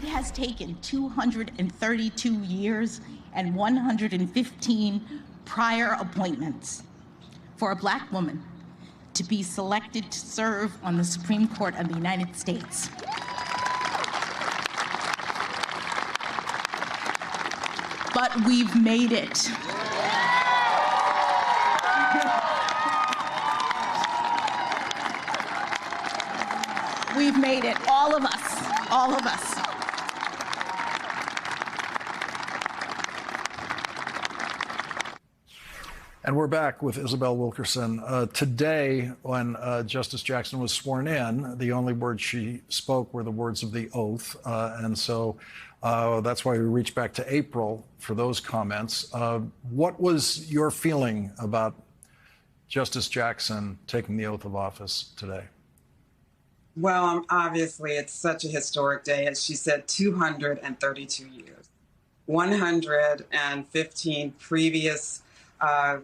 It has taken 232 years and 115 prior appointments for a Black woman to be selected to serve on the Supreme Court of the United States. But we've made it. We've made it, all of us, all of us. And we're back with Isabel Wilkerson. Today, when Justice Jackson was sworn in, the only words she spoke were the words of the oath. And so that's why we reached back to April for those comments. What was your feeling about Justice Jackson taking the oath of office today? Well, obviously, it's such a historic day. As she said, 232 years. 115 previous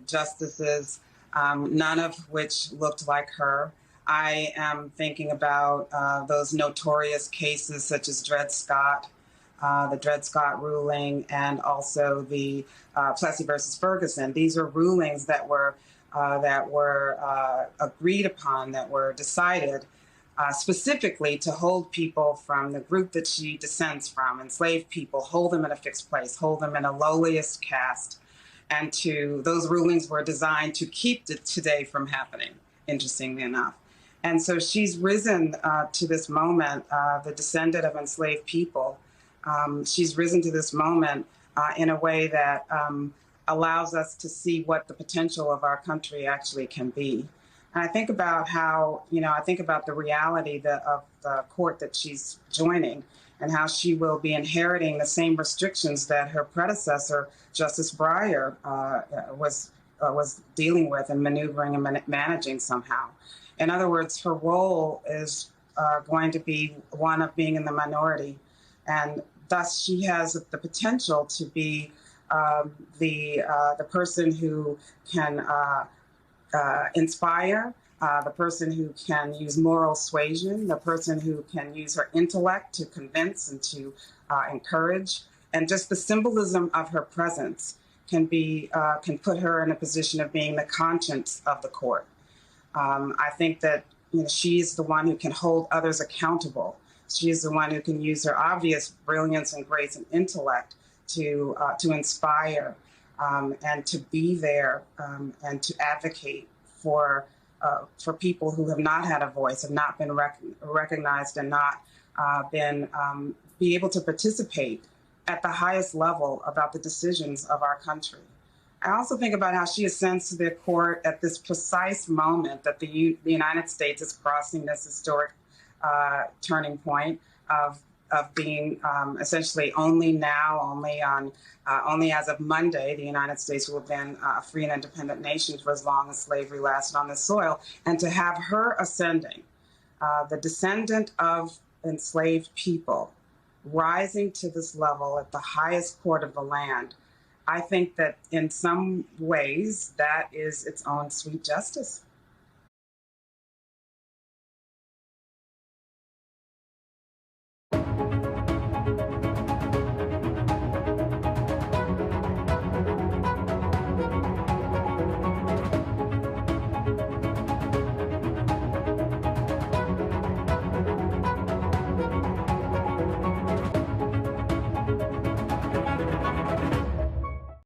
justices, none of which looked like her. I am thinking about those notorious cases such as Dred Scott, the Dred Scott ruling, and also the Plessy versus Ferguson. These are rulings that were agreed upon, that were decided specifically to hold people from the group that she descends from, enslaved people, hold them in a fixed place, hold them in a lowliest caste. And those rulings were designed to keep today from happening, interestingly enough. And so she's risen to this moment, the descendant of enslaved people. She's risen to this moment in a way that allows us to see what the potential of our country actually can be. And I think about how, I think about the reality of the court that she's joining, and how she will be inheriting the same restrictions that her predecessor, Justice Breyer, was dealing with and maneuvering and managing somehow. In other words, her role is going to be one of being in the minority, and thus she has the potential to be the person who can inspire, the person who can use moral suasion, the person who can use her intellect to convince and to encourage. And just the symbolism of her presence can put her in a position of being the conscience of the court. I think that she's the one who can hold others accountable. She is the one who can use her obvious brilliance and grace and intellect to inspire and to be there and to advocate for people who have not had a voice, have not been recognized, and not be able to participate at the highest level about the decisions of our country. I also think about how she ascends to the court at this precise moment that the United States is crossing this historic turning point of being essentially only as of Monday, the United States will have been a free and independent nation for as long as slavery lasted on this soil. And to have her ascending, the descendant of enslaved people, rising to this level at the highest court of the land, I think that in some ways that is its own sweet justice.